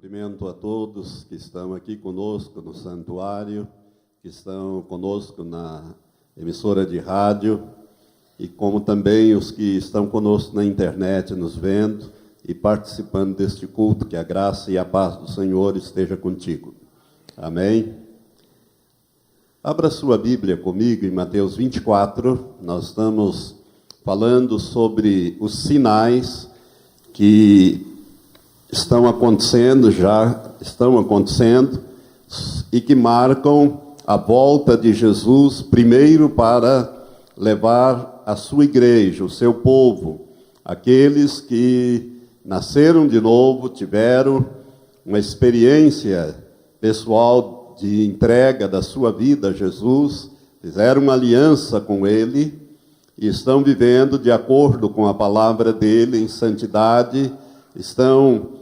Cumprimento a todos que estão aqui conosco no santuário, que estão conosco na emissora de rádio, e como também os que estão conosco na internet, nos vendo e participando deste culto. Que a graça e a paz do Senhor esteja contigo. Amém? Abra sua Bíblia comigo em Mateus 24. Nós estamos falando sobre os sinais que estão acontecendo e que marcam a volta de Jesus, primeiro para levar a sua igreja, o seu povo, aqueles que nasceram de novo, tiveram uma experiência pessoal de entrega da sua vida a Jesus, fizeram uma aliança com Ele e estão vivendo de acordo com a palavra dEle em santidade, estão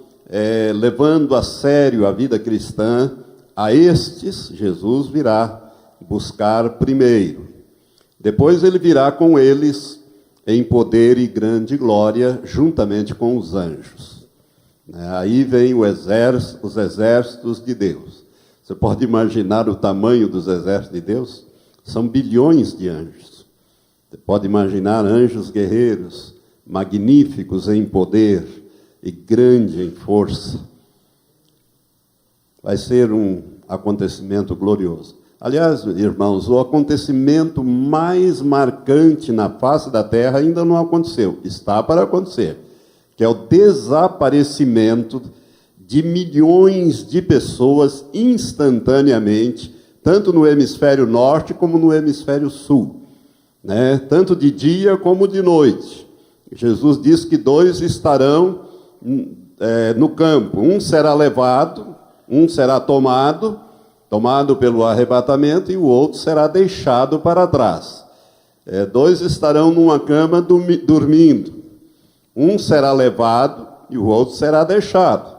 levando a sério a vida cristã. A estes, Jesus virá buscar primeiro. Depois ele virá com eles em poder e grande glória, juntamente com os anjos. Aí vem os exércitos de Deus. Você pode imaginar o tamanho dos exércitos de Deus? São bilhões de anjos. Você pode imaginar anjos guerreiros, magníficos em poder e grande em força. Vai ser um acontecimento glorioso. Aliás, irmãos, o acontecimento mais marcante na face da terra ainda não aconteceu, está para acontecer, que é o desaparecimento de milhões de pessoas instantaneamente, tanto no hemisfério norte como no hemisfério sul, tanto de dia como de noite. Jesus disse que 2 estarão no campo, um será levado, um será tomado pelo arrebatamento, e o outro será deixado para trás. 2 estarão numa cama dormindo, um será levado e o outro será deixado.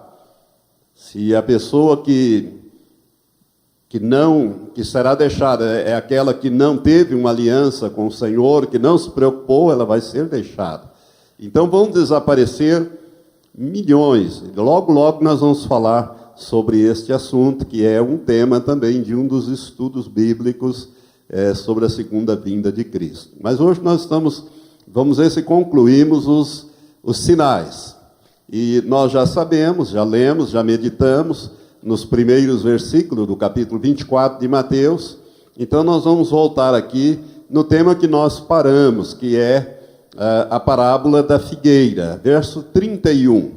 Se a pessoa que será deixada é aquela que não teve uma aliança com o Senhor, que não se preocupou, ela vai ser deixada. Então vão desaparecer milhões. Logo, logo nós vamos falar sobre este assunto, que é um tema também de um dos estudos bíblicos sobre a segunda vinda de Cristo. Mas hoje nós vamos ver se concluímos os sinais. E nós já sabemos, já lemos, já meditamos nos primeiros versículos do capítulo 24 de Mateus. Então nós vamos voltar aqui no tema que nós paramos, que é a parábola da figueira, verso 31.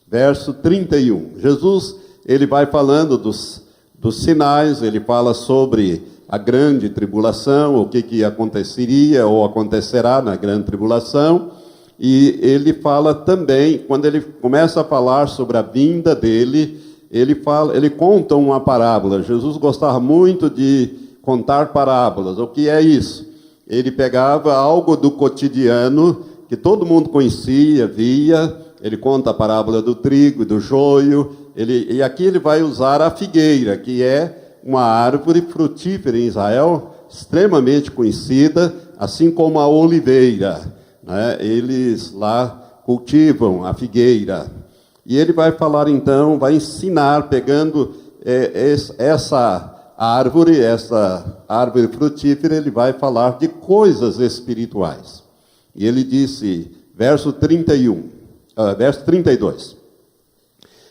Verso 31. Jesus, ele vai falando dos sinais, ele fala sobre a grande tribulação, o que aconteceria ou acontecerá na grande tribulação, e ele fala também, quando ele começa a falar sobre a vinda dele, ele conta uma parábola. Jesus gostava muito de contar parábolas. O que é isso? Ele pegava algo do cotidiano que todo mundo conhecia, via. Ele conta a parábola do trigo e do joio. E aqui ele vai usar a figueira, que é uma árvore frutífera em Israel, extremamente conhecida, assim como a oliveira. Eles lá cultivam a figueira. E ele vai falar então, vai ensinar, pegando essa árvore frutífera, ele vai falar de coisas espirituais. E ele disse, verso 32.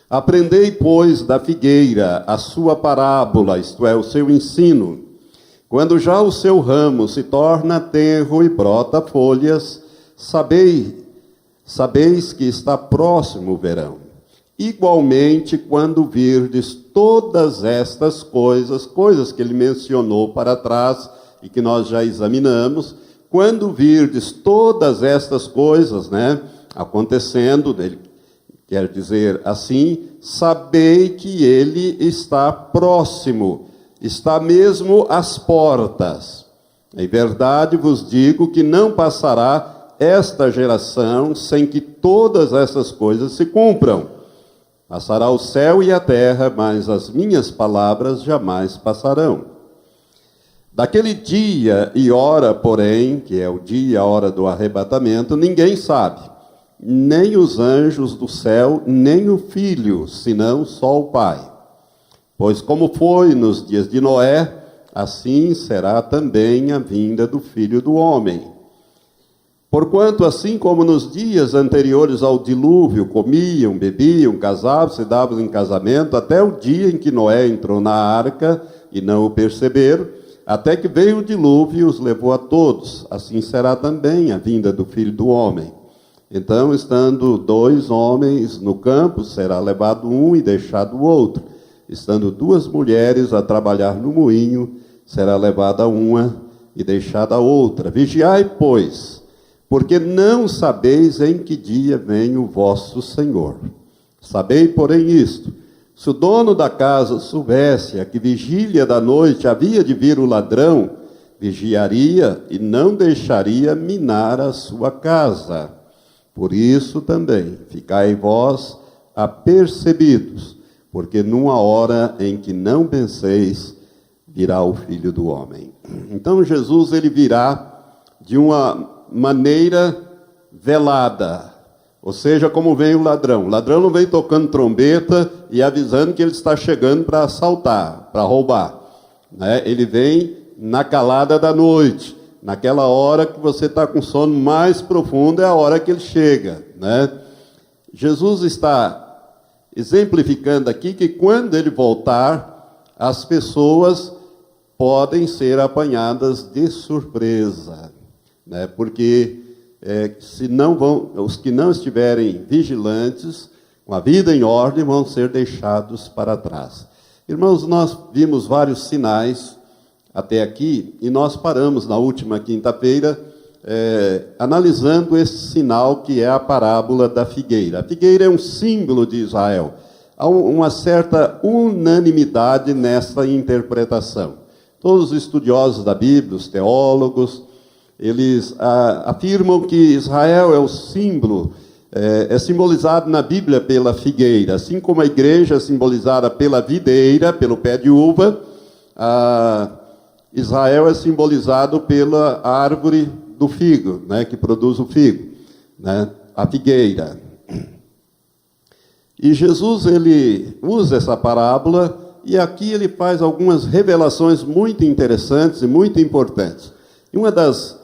Aprendei, pois, da figueira a sua parábola, isto é, o seu ensino. Quando já o seu ramo se torna tenro e brota folhas, sabeis que está próximo o verão. Igualmente, quando virdes todas estas coisas que ele mencionou para trás e que nós já examinamos, quando virdes todas estas coisas, acontecendo, ele quer dizer assim, sabei que ele está próximo, está mesmo às portas. Em verdade vos digo que não passará esta geração sem que todas essas coisas se cumpram. Passará o céu e a terra, mas as minhas palavras jamais passarão. Daquele dia e hora, porém, que é o dia e a hora do arrebatamento, ninguém sabe, nem os anjos do céu, nem o Filho, senão só o Pai. Pois como foi nos dias de Noé, assim será também a vinda do Filho do Homem. Porquanto, assim como nos dias anteriores ao dilúvio, comiam, bebiam, casavam, se davam em casamento, até o dia em que Noé entrou na arca e não o perceberam, até que veio o dilúvio e os levou a todos, assim será também a vinda do Filho do Homem. Então, estando 2 homens no campo, será levado um e deixado o outro. Estando 2 mulheres a trabalhar no moinho, será levada uma e deixada a outra. Vigiai, pois, porque não sabeis em que dia vem o vosso Senhor. Sabei, porém, isto: se o dono da casa soubesse a que vigília da noite havia de vir o ladrão, vigiaria e não deixaria minar a sua casa. Por isso também, ficai vós apercebidos, porque numa hora em que não penseis, virá o Filho do Homem. Então Jesus, ele virá de uma maneira velada, ou seja, como vem o ladrão. O ladrão não vem tocando trombeta e avisando que ele está chegando para assaltar, para roubar, né? Ele vem na calada da noite, naquela hora que você está com sono mais profundo, é a hora que ele chega, né? Jesus está exemplificando aqui que quando ele voltar, as pessoas podem ser apanhadas de surpresa, né? Porque se não vão, os que não estiverem vigilantes, com a vida em ordem, vão ser deixados para trás. Irmãos, nós vimos vários sinais até aqui, e nós paramos na última quinta-feira, analisando esse sinal que é a parábola da figueira. A figueira é um símbolo de Israel. Há uma certa unanimidade nessa interpretação. Todos os estudiosos da Bíblia, os teólogos, eles afirmam que Israel é o símbolo, é simbolizado na Bíblia pela figueira, assim como a igreja é simbolizada pela videira, pelo pé de uva, Israel é simbolizado pela árvore do figo, né, que produz o figo, né, a figueira. E Jesus, ele usa essa parábola, e aqui ele faz algumas revelações muito interessantes e muito importantes. E uma dos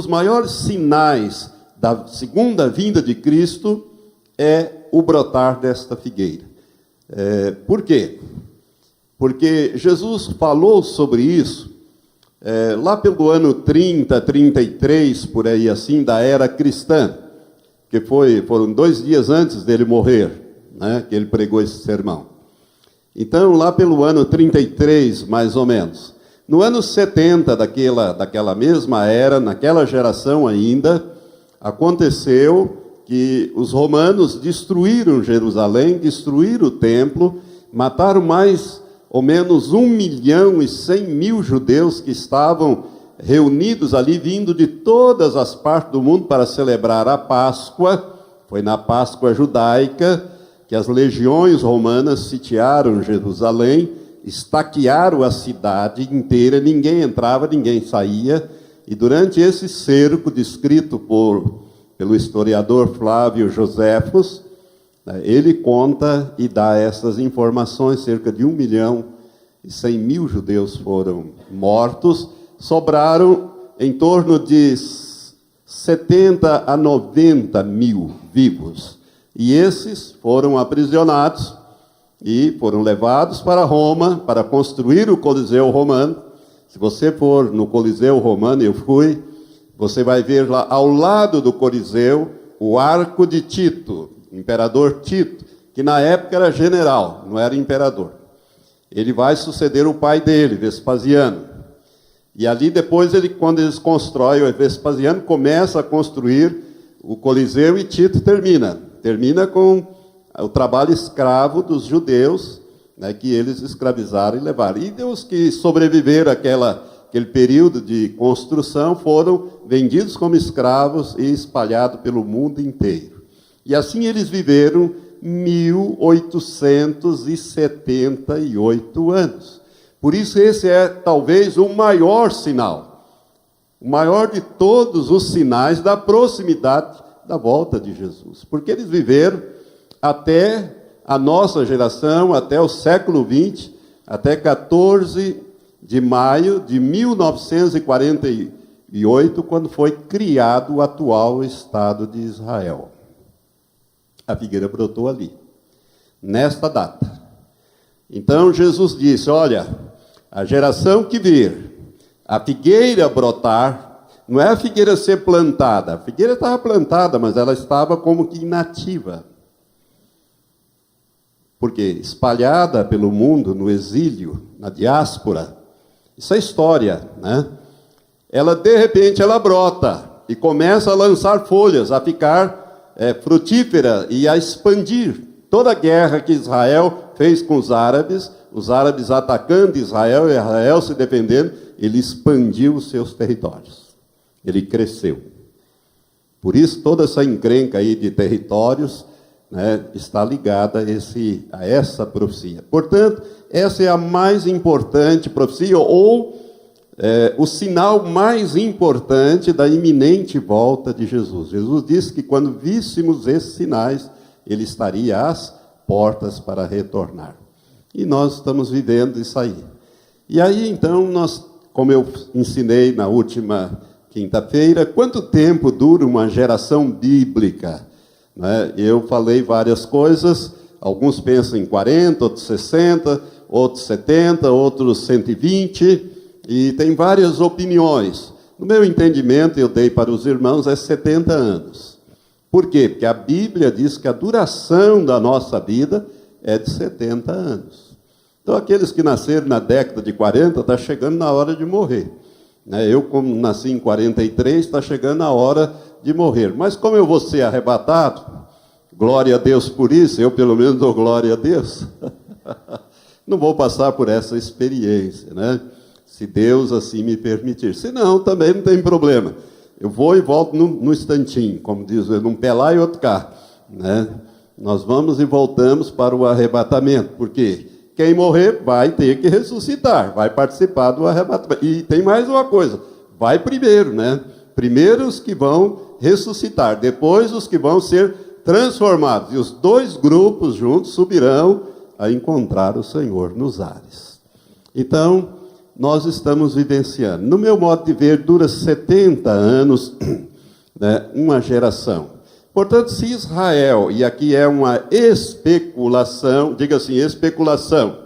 maiores sinais da segunda vinda de Cristo é o brotar desta figueira. Por quê? Porque Jesus falou sobre isso lá pelo ano 30, 33, por aí assim, da era cristã, que foram 2 dias antes dele morrer, né, que ele pregou esse sermão. Então, lá pelo ano 33, mais ou menos, no ano 70 daquela mesma era, naquela geração ainda, aconteceu que os romanos destruíram Jerusalém, destruíram o templo, mataram mais ou menos 1.100.000 judeus que estavam reunidos ali, vindo de todas as partes do mundo para celebrar a Páscoa. Foi na Páscoa judaica que as legiões romanas sitiaram Jerusalém, estaquearam a cidade inteira, ninguém entrava, ninguém saía, e durante esse cerco, descrito pelo historiador Flávio Joséfos, ele conta e dá essas informações: cerca de 1.100.000 judeus foram mortos, sobraram em torno de 70 a 90 mil vivos, e esses foram aprisionados e foram levados para Roma para construir o Coliseu Romano. Se você for no Coliseu Romano, eu fui, você vai ver lá ao lado do Coliseu o arco de Tito, imperador Tito, que na época era general, não era imperador. Ele vai suceder o pai dele, Vespasiano. E ali depois, quando eles constroem, o Vespasiano começa a construir o Coliseu e Tito termina com o trabalho escravo dos judeus, né, que eles escravizaram e levaram. E os que sobreviveram àquele período de construção foram vendidos como escravos e espalhados pelo mundo inteiro. E assim eles viveram 1878 anos. Por isso esse é talvez o maior sinal, o maior de todos os sinais da proximidade da volta de Jesus. Porque eles viveram até a nossa geração, até o século XX, até 14 de maio de 1948, quando foi criado o atual Estado de Israel. A figueira brotou ali, nesta data. Então Jesus disse, olha, a geração que vir a figueira brotar, não é a figueira ser plantada, a figueira estava plantada, mas ela estava como que inativa. Porque espalhada pelo mundo, no exílio, na diáspora, isso é história, né? Ela, de repente, ela brota e começa a lançar folhas, a ficar frutífera e a expandir. Toda a guerra que Israel fez com os árabes atacando Israel, e Israel se defendendo, ele expandiu os seus territórios. Ele cresceu. Por isso, toda essa encrenca aí de territórios, né, está ligada a essa profecia. Portanto, essa é a mais importante profecia, ou o sinal mais importante da iminente volta de Jesus. Jesus disse que quando víssemos esses sinais, ele estaria às portas para retornar. E nós estamos vivendo isso aí. E aí, então, como eu ensinei na última quinta-feira, quanto tempo dura uma geração bíblica? Né? Eu falei várias coisas, alguns pensam em 40, outros 60, outros 70, outros 120, e tem várias opiniões. No meu entendimento, eu dei para os irmãos, é 70 anos. Por quê? Porque a Bíblia diz que a duração da nossa vida é de 70 anos. Então, aqueles que nasceram na década de 40, está chegando na hora de morrer. Eu, como nasci em 43, está chegando a hora de morrer. Mas como eu vou ser arrebatado, glória a Deus por isso, eu pelo menos dou glória a Deus, não vou passar por essa experiência, né? Se Deus assim me permitir. Se não, também não tem problema. Eu vou e volto no instantinho, como diz, num pé lá e outro cá, né? Nós vamos e voltamos para o arrebatamento, porque quem morrer vai ter que ressuscitar, vai participar do arrebatamento. E tem mais uma coisa, vai primeiro, né? Primeiro os que vão ressuscitar, depois os que vão ser transformados. E os dois grupos juntos subirão a encontrar o Senhor nos ares. Então, nós estamos vivenciando. No meu modo de ver, dura 70 anos, né, uma geração. Portanto, se Israel, e aqui é uma especulação, diga assim, especulação.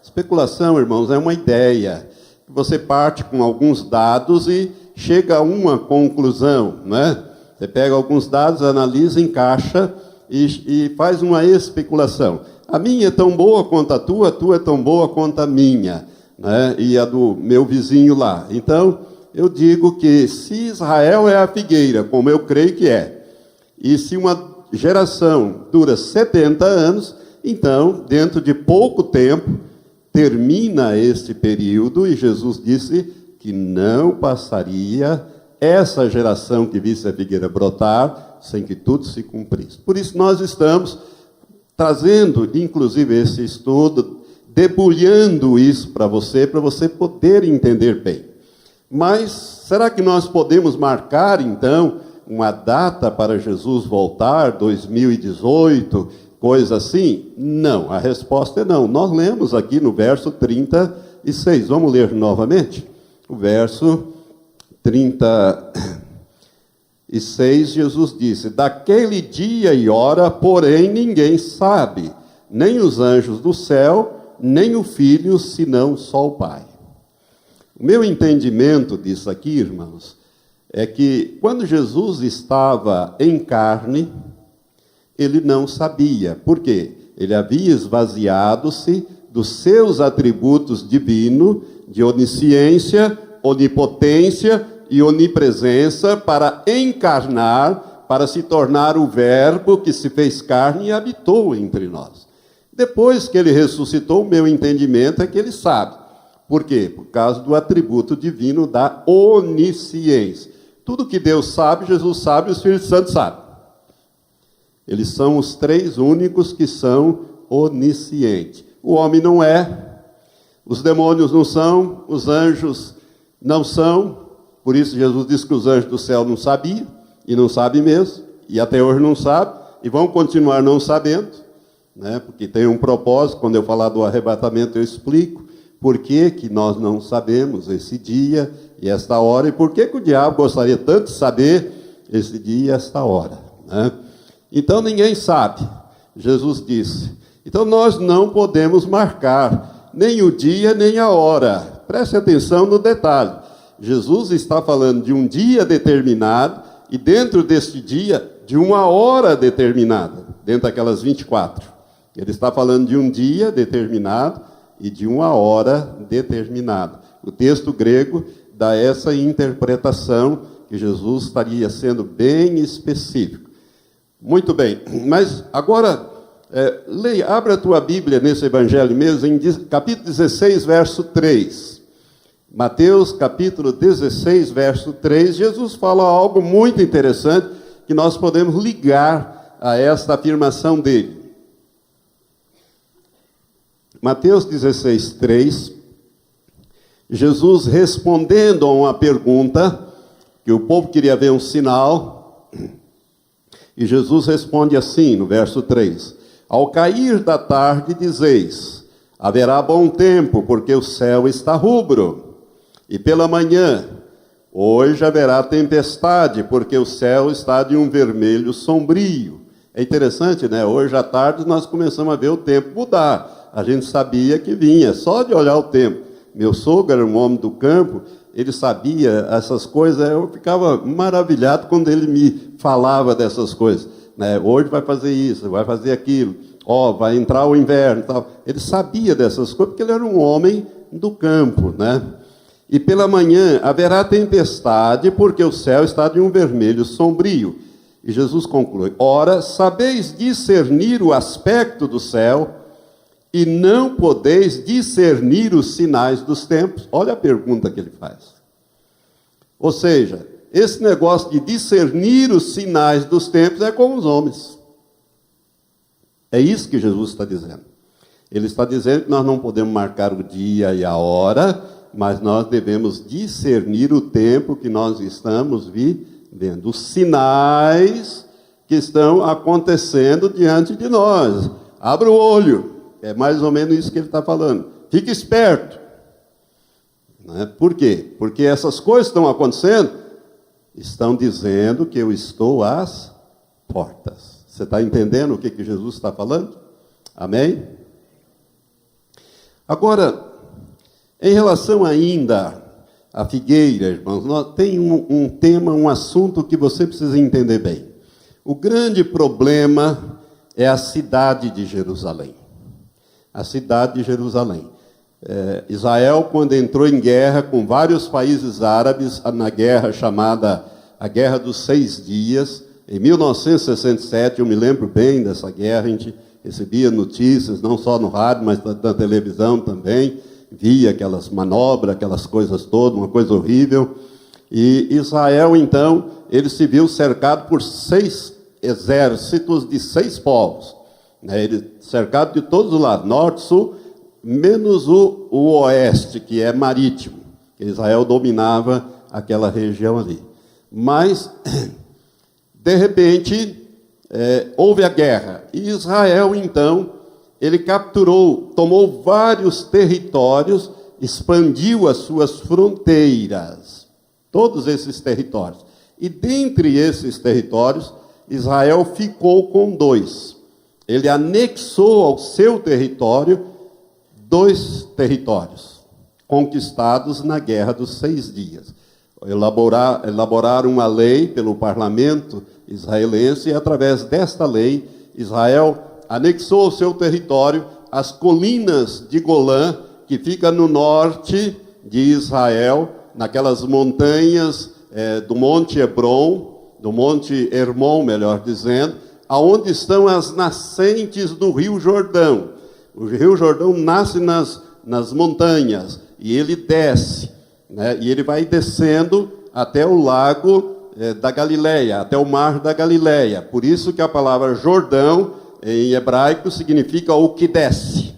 Especulação, irmãos, é uma ideia. Você parte com alguns dados e chega a uma conclusão, né? Você pega alguns dados, analisa, encaixa e faz uma especulação. A minha é tão boa quanto a tua é tão boa quanto a minha, né? E a do meu vizinho lá. Então, eu digo que se Israel é a figueira, como eu creio que é, e se uma geração dura 70 anos, então, dentro de pouco tempo, termina esse período, e Jesus disse que não passaria essa geração que visse a figueira brotar, sem que tudo se cumprisse. Por isso nós estamos trazendo, inclusive, esse estudo, debulhando isso para você poder entender bem. Mas, será que nós podemos marcar, então, uma data para Jesus voltar, 2018, coisa assim? Não, a resposta é não. Nós lemos aqui no verso 36, vamos ler novamente? O verso 36, Jesus disse, daquele dia e hora, porém, ninguém sabe, nem os anjos do céu, nem o Filho, senão só o Pai. O meu entendimento disso aqui, irmãos, é que quando Jesus estava em carne, ele não sabia. Por quê? Ele havia esvaziado-se dos seus atributos divinos, de onisciência, onipotência e onipresença, para encarnar, para se tornar o Verbo que se fez carne e habitou entre nós. Depois que ele ressuscitou, o meu entendimento é que ele sabe. Por quê? Por causa do atributo divino da onisciência. Tudo que Deus sabe, Jesus sabe, o Espírito Santo sabe. Eles são os três únicos que são oniscientes. O homem não é, os demônios não são, os anjos não são. Por isso Jesus disse que os anjos do céu não sabiam, e não sabe mesmo, e até hoje não sabe, e vão continuar não sabendo, né? Porque tem um propósito. Quando eu falar do arrebatamento eu explico por que que nós não sabemos esse dia e esta hora, e por que que o diabo gostaria tanto de saber esse dia e esta hora, né? Então ninguém sabe, Jesus disse. Então nós não podemos marcar nem o dia nem a hora. Preste atenção no detalhe. Jesus está falando de um dia determinado e dentro deste dia de uma hora determinada, dentro daquelas 24. Ele está falando de um dia determinado e de uma hora determinada. O texto grego dá essa interpretação que Jesus estaria sendo bem específico. Muito bem, mas agora, leia, abra a tua Bíblia nesse evangelho mesmo, em capítulo 16, verso 3. Mateus, capítulo 16, verso 3, Jesus fala algo muito interessante que nós podemos ligar a esta afirmação dele. Mateus 16, 3, Jesus respondendo a uma pergunta, que o povo queria ver um sinal, e Jesus responde assim, no verso 3, ao cair da tarde dizeis, haverá bom tempo, porque o céu está rubro, e pela manhã, hoje haverá tempestade, porque o céu está de um vermelho sombrio. É interessante, né? Hoje à tarde nós começamos a ver o tempo mudar. A gente sabia que vinha, só de olhar o tempo. Meu sogro era um homem do campo, ele sabia essas coisas, eu ficava maravilhado quando ele me falava dessas coisas, né? Hoje vai fazer isso, vai fazer aquilo, vai entrar o inverno e tal. Ele sabia dessas coisas, porque ele era um homem do campo, né? E pela manhã haverá tempestade, porque o céu está de um vermelho sombrio. E Jesus conclui, ora, sabeis discernir o aspecto do céu, e não podeis discernir os sinais dos tempos. Olha a pergunta que ele faz. Ou seja, esse negócio de discernir os sinais dos tempos é com os homens. É isso que Jesus está dizendo. Ele está dizendo que nós não podemos marcar o dia e a hora, mas nós devemos discernir o tempo que nós estamos vivendo, os sinais que estão acontecendo diante de nós. Abra o olho. É mais ou menos isso que ele está falando. Fique esperto. Né? Por quê? Porque essas coisas estão acontecendo, estão dizendo que eu estou às portas. Você está entendendo o que Jesus está falando? Amém? Agora, em relação ainda à figueira, irmãos, tem um tema, um assunto que você precisa entender bem. O grande problema é a cidade de Jerusalém. A cidade de Jerusalém. Israel, quando entrou em guerra com vários países árabes, na guerra chamada a Guerra dos 6 Dias, em 1967, eu me lembro bem dessa guerra, a gente recebia notícias, não só no rádio, mas na televisão também, via aquelas manobras, aquelas coisas todas, uma coisa horrível. E Israel, então, ele se viu cercado por 6 exércitos de 6 povos. Ele cercado de todos os lados, norte, sul, menos o oeste, que é marítimo. Israel dominava aquela região ali. Mas, de repente, houve a guerra. E Israel, então, ele capturou, tomou vários territórios, expandiu as suas fronteiras. Todos esses territórios. E dentre esses territórios, Israel ficou com 2. Ele anexou ao seu território 2 territórios, conquistados na Guerra dos 6 Dias. Elaboraram uma lei pelo parlamento israelense, e através desta lei, Israel anexou ao seu território as colinas de Golã, que fica no norte de Israel, naquelas montanhas do Monte Hebron, do Monte Hermon, melhor dizendo, aonde estão as nascentes do Rio Jordão. O Rio Jordão nasce nas montanhas, e ele desce, né? E ele vai descendo até o lago da Galileia, até o mar da Galileia. Por isso que a palavra Jordão, em hebraico, significa o que desce.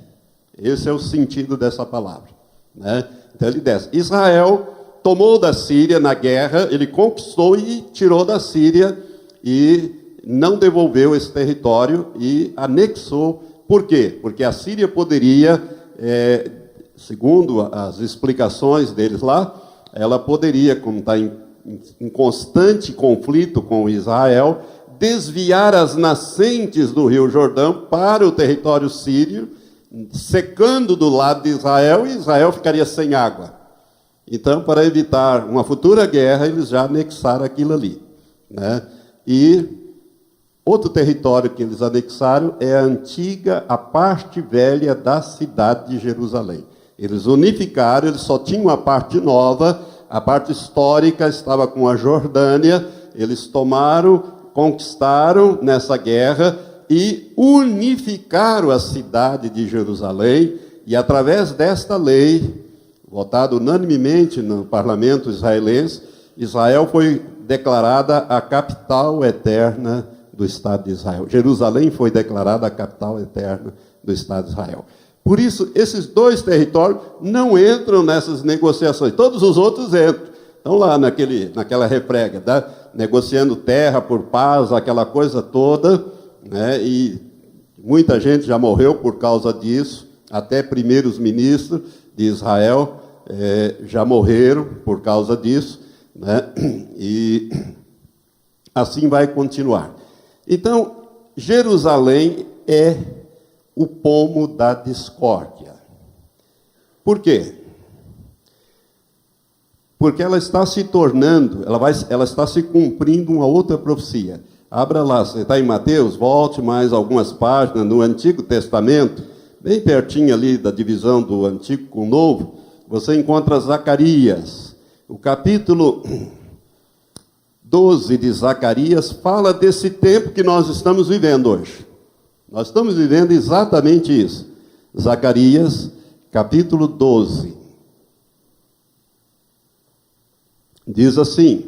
Esse é o sentido dessa palavra, né? Então ele desce. Israel tomou da Síria na guerra, ele conquistou e tirou da Síria e não devolveu esse território e anexou. Por quê? Porque a Síria poderia, segundo as explicações deles lá, ela poderia, como está em constante conflito com Israel, desviar as nascentes do Rio Jordão para o território sírio, secando do lado de Israel, e Israel ficaria sem água. Então, para evitar uma futura guerra, eles já anexaram aquilo ali, né? E outro território que eles anexaram é a parte velha da cidade de Jerusalém. Eles unificaram, eles só tinham a parte nova, a parte histórica estava com a Jordânia, eles tomaram, conquistaram nessa guerra e unificaram a cidade de Jerusalém, e através desta lei, votada unanimemente no parlamento israelense, Israel foi declarada a capital eterna do Estado de Israel. Jerusalém foi declarada a capital eterna do Estado de Israel. Por isso, esses dois territórios não entram nessas negociações. Todos os outros entram. Estão lá naquela refrega, tá? Negociando terra por paz, aquela coisa toda, né? E muita gente já morreu por causa disso. Até primeiros ministros de Israel já morreram por causa disso, né? E assim vai continuar. Então, Jerusalém é o pomo da discórdia. Por quê? Porque ela está se tornando, ela está se cumprindo uma outra profecia. Abra lá, você está em Mateus, volte mais algumas páginas no Antigo Testamento, bem pertinho ali da divisão do Antigo com o Novo, você encontra Zacarias. O capítulo 12 de Zacarias fala desse tempo que nós estamos vivendo hoje. Nós estamos vivendo exatamente isso. Zacarias, capítulo 12. Diz assim: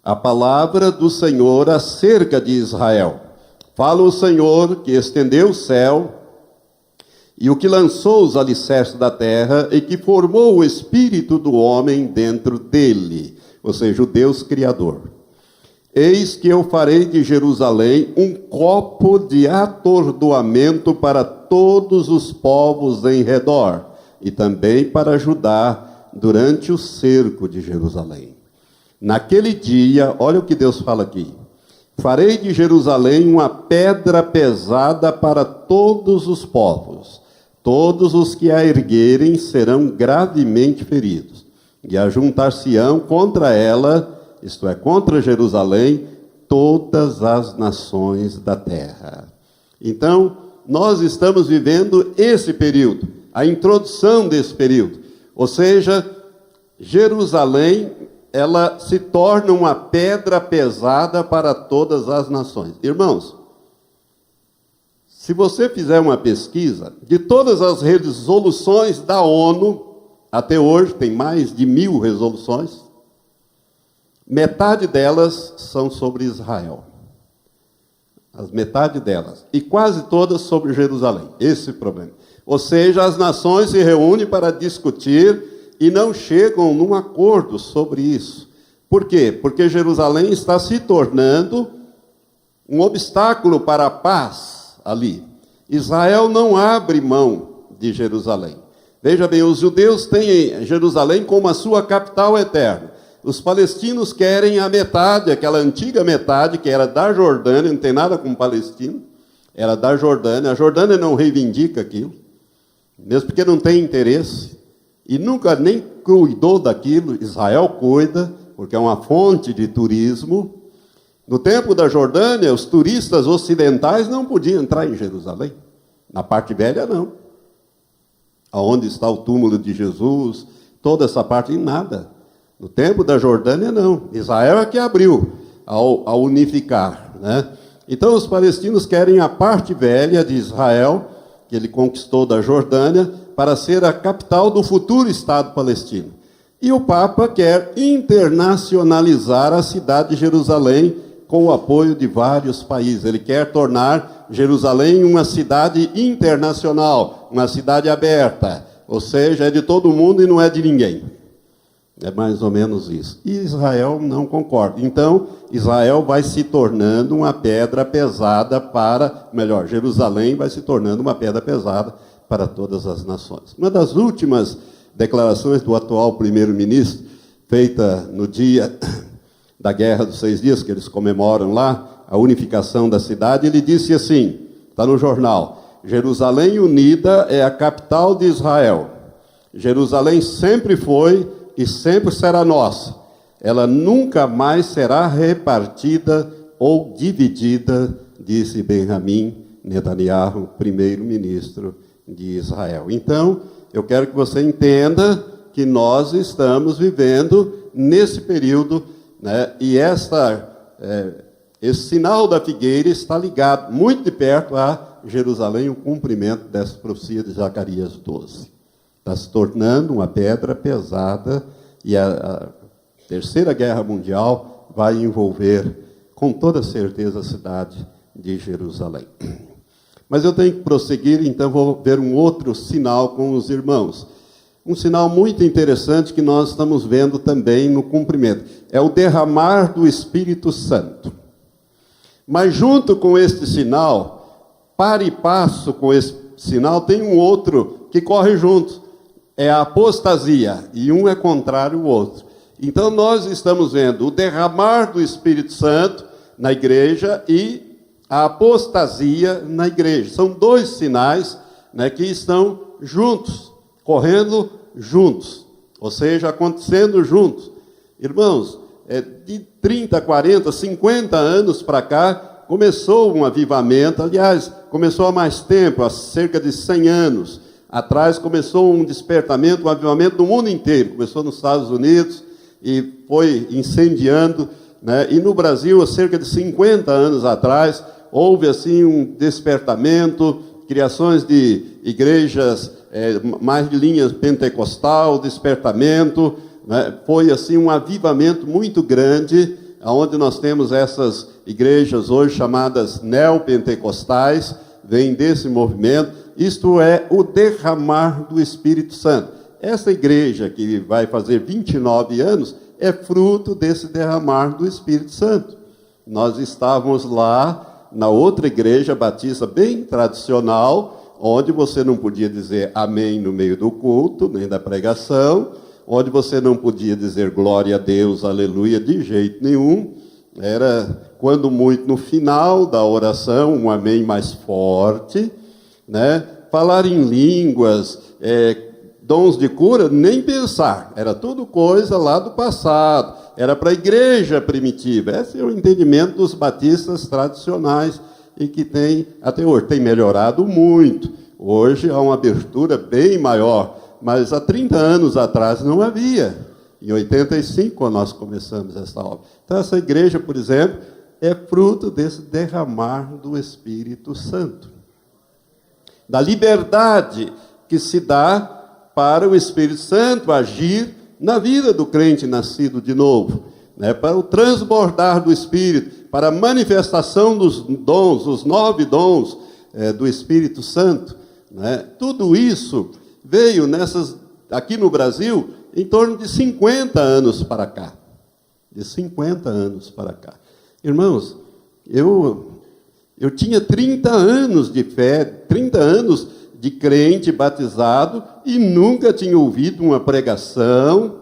a palavra do Senhor acerca de Israel. Fala o Senhor que estendeu o céu e o que lançou os alicerces da terra e que formou o espírito do homem dentro dele, ou seja, o Deus Criador. Eis que eu farei de Jerusalém um copo de atordoamento para todos os povos em redor, e também para Judá durante o cerco de Jerusalém. Naquele dia, olha o que Deus fala aqui: farei de Jerusalém uma pedra pesada para todos os povos. Todos os que a erguerem serão gravemente feridos, e ajuntar-se-ão contra ela, isto é, contra Jerusalém, todas as nações da terra. Então, nós estamos vivendo esse período, a introdução desse período. Ou seja, Jerusalém, ela se torna uma pedra pesada para todas as nações. Irmãos, se você fizer uma pesquisa de todas as resoluções da ONU, até hoje tem mais de 1000 resoluções, metade delas são sobre Israel. Metade delas. E quase todas sobre Jerusalém. Esse é o problema. Ou seja, as nações se reúnem para discutir e não chegam num acordo sobre isso. Por quê? Porque Jerusalém está se tornando um obstáculo para a paz ali. Israel não abre mão de Jerusalém. Veja bem, os judeus têm Jerusalém como a sua capital eterna. Os palestinos querem a metade, aquela antiga metade que era da Jordânia, não tem nada com palestino, era da Jordânia. A Jordânia não reivindica aquilo, mesmo porque não tem interesse, e nunca nem cuidou daquilo. Israel cuida, porque é uma fonte de turismo. No tempo da Jordânia, os turistas ocidentais não podiam entrar em Jerusalém. Na parte velha, não. Aonde está o túmulo de Jesus, toda essa parte, nada. No tempo da Jordânia, não. Israel é que abriu ao unificar, né? Então, os palestinos querem a parte velha de Israel, que ele conquistou da Jordânia, para ser a capital do futuro Estado palestino. E o Papa quer internacionalizar a cidade de Jerusalém com o apoio de vários países. Ele quer tornar Jerusalém uma cidade internacional, uma cidade aberta, ou seja, é de todo mundo e não é de ninguém. É mais ou menos isso. E Israel não concorda. Então, Israel vai se tornando uma pedra pesada Jerusalém vai se tornando uma pedra pesada para todas as nações. Uma das últimas declarações do atual primeiro-ministro, feita no dia da Guerra dos 6 Dias, que eles comemoram lá, a unificação da cidade, ele disse assim, está no jornal: Jerusalém unida é a capital de Israel. Jerusalém sempre foi e sempre será nossa. Ela nunca mais será repartida ou dividida, disse Benjamin Netanyahu, primeiro-ministro de Israel. Então, eu quero que você entenda que nós estamos vivendo nesse período, né, e esse sinal da figueira está ligado muito de perto a Jerusalém, o cumprimento dessa profecia de Zacarias 12. Está se tornando uma pedra pesada, e a Terceira Guerra Mundial vai envolver, com toda certeza, a cidade de Jerusalém. Mas eu tenho que prosseguir, então vou ver um outro sinal com os irmãos. Um sinal muito interessante que nós estamos vendo também no cumprimento. É o derramar do Espírito Santo. Mas junto com este sinal, para e passo com esse sinal, tem um outro que corre junto. É a apostasia, e um é contrário ao outro. Então nós estamos vendo o derramar do Espírito Santo na igreja e a apostasia na igreja. São dois sinais, né, que estão juntos, correndo juntos, ou seja, acontecendo juntos. Irmãos, de 30, 40, 50 anos para cá, começou um avivamento. Aliás, começou há mais tempo, há cerca de 100 anos atrás, começou um despertamento, um avivamento no mundo inteiro. Começou nos Estados Unidos e foi incendiando, né? E no Brasil, há cerca de 50 anos atrás, houve assim um despertamento, criações de igrejas mais de linha pentecostal, despertamento, né? Foi assim um avivamento muito grande, onde nós temos essas igrejas hoje chamadas neopentecostais, vem desse movimento. Isto é o derramar do Espírito Santo. Essa igreja, que vai fazer 29 anos, é fruto desse derramar do Espírito Santo. Nós estávamos lá na outra igreja batista bem tradicional, onde você não podia dizer amém no meio do culto, nem da pregação, onde você não podia dizer glória a Deus, aleluia, de jeito nenhum. Era, quando muito, no final da oração, um amém mais forte, né? Falar em línguas, dons de cura, nem pensar. Era tudo coisa lá do passado. Era para a igreja primitiva. Esse é o entendimento dos batistas tradicionais e que tem, até hoje, tem melhorado muito. Hoje há uma abertura bem maior, mas há 30 anos atrás não havia. Em 85, quando nós começamos essa obra. Então, essa igreja, por exemplo, é fruto desse derramar do Espírito Santo. Da liberdade que se dá para o Espírito Santo agir na vida do crente nascido de novo, né? Para o transbordar do Espírito, para a manifestação dos dons, os 9 dons do Espírito Santo, né? Tudo isso veio aqui no Brasil em torno de 50 anos para cá. De 50 anos para cá. Irmãos, eu tinha 30 anos de fé, 30 anos de crente batizado e nunca tinha ouvido uma pregação,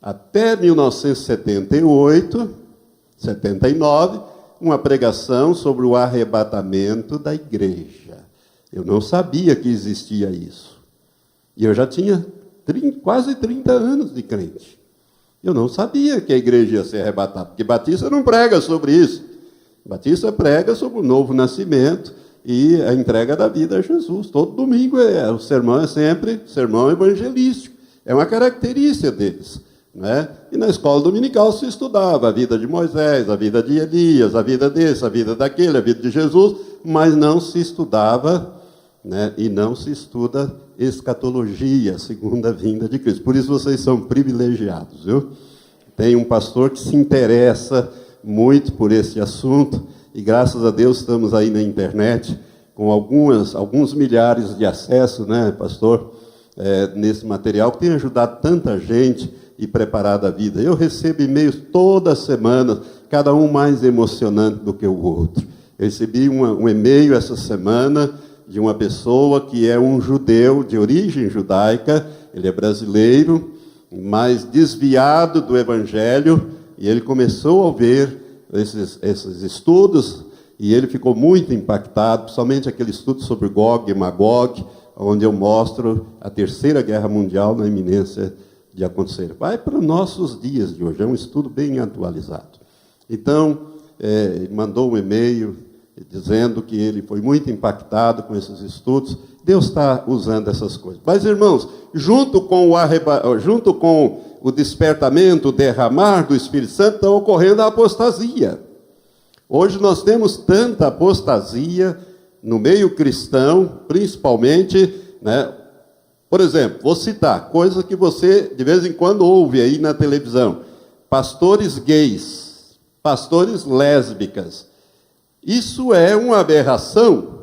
até 1978, 79, uma pregação sobre o arrebatamento da igreja. Eu não sabia que existia isso. E eu já tinha quase 30 anos de crente. Eu não sabia que a igreja ia ser arrebatada, porque Batista não prega sobre isso. Batista prega sobre o novo nascimento e a entrega da vida a Jesus. Todo domingo o sermão é sempre sermão evangelístico. É uma característica deles, né? E na escola dominical se estudava a vida de Moisés, a vida de Elias, a vida desse, a vida daquele, a vida de Jesus, mas não se estudava, né? E não se estuda escatologia, a segunda vinda de Cristo. Por isso vocês são privilegiados, viu? Tem um pastor que se interessa muito por esse assunto, e graças a Deus estamos aí na internet, com alguns milhares de acessos, né, pastor, nesse material, que tem ajudado tanta gente e preparado a vida. Eu recebo e-mails toda semana, cada um mais emocionante do que o outro. Eu recebi um e-mail essa semana de uma pessoa que é um judeu de origem judaica, ele é brasileiro, mas desviado do Evangelho, e ele começou a ver esses estudos, e ele ficou muito impactado, principalmente aquele estudo sobre Gog e Magog, onde eu mostro a Terceira Guerra Mundial na iminência de acontecer. Vai para os nossos dias de hoje, é um estudo bem atualizado. Então, ele mandou um e-mail dizendo que ele foi muito impactado com esses estudos. Deus está usando essas coisas. Mas, irmãos, junto com o despertamento, o derramar do Espírito Santo, está ocorrendo a apostasia. Hoje nós temos tanta apostasia no meio cristão, principalmente, né? Por exemplo, vou citar coisas que você de vez em quando ouve aí na televisão: pastores gays, pastores lésbicas. Isso é uma aberração.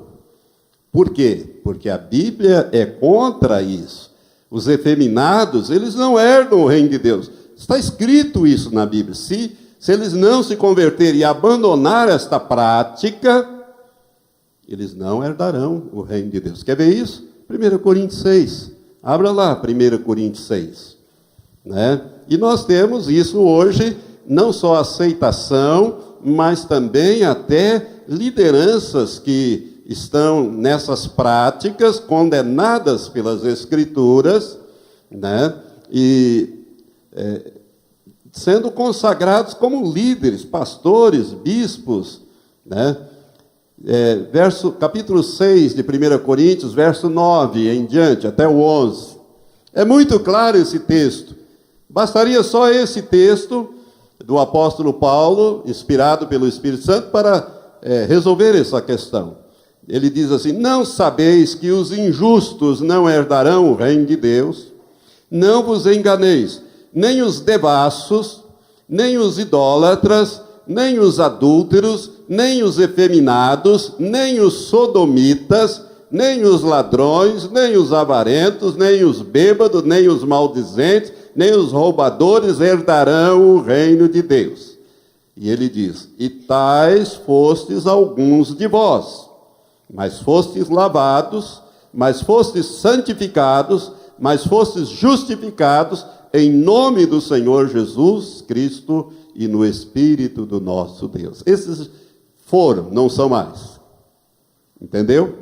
Por quê? Porque a Bíblia é contra isso. Os efeminados, eles não herdam o reino de Deus. Está escrito isso na Bíblia. Se eles não se converterem e abandonar esta prática, eles não herdarão o reino de Deus. Quer ver isso? 1 Coríntios 6. Abra lá, 1 Coríntios 6. Né? E nós temos isso hoje, não só aceitação, mas também até lideranças que estão nessas práticas, condenadas pelas Escrituras, né? E sendo consagrados como líderes, pastores, bispos, né? Capítulo 6 de 1 Coríntios, verso 9 em diante, até o 11. É muito claro esse texto. Bastaria só esse texto do apóstolo Paulo, inspirado pelo Espírito Santo, para resolver essa questão. Ele diz assim: não sabeis que os injustos não herdarão o reino de Deus? Não vos enganeis, nem os devassos, nem os idólatras, nem os adúlteros, nem os efeminados, nem os sodomitas, nem os ladrões, nem os avarentos, nem os bêbados, nem os maldizentes, nem os roubadores herdarão o reino de Deus. E ele diz: e tais fostes alguns de vós, mas fostes lavados, mas fostes santificados, mas fostes justificados em nome do Senhor Jesus Cristo e no Espírito do nosso Deus. Esses foram, não são mais. Entendeu?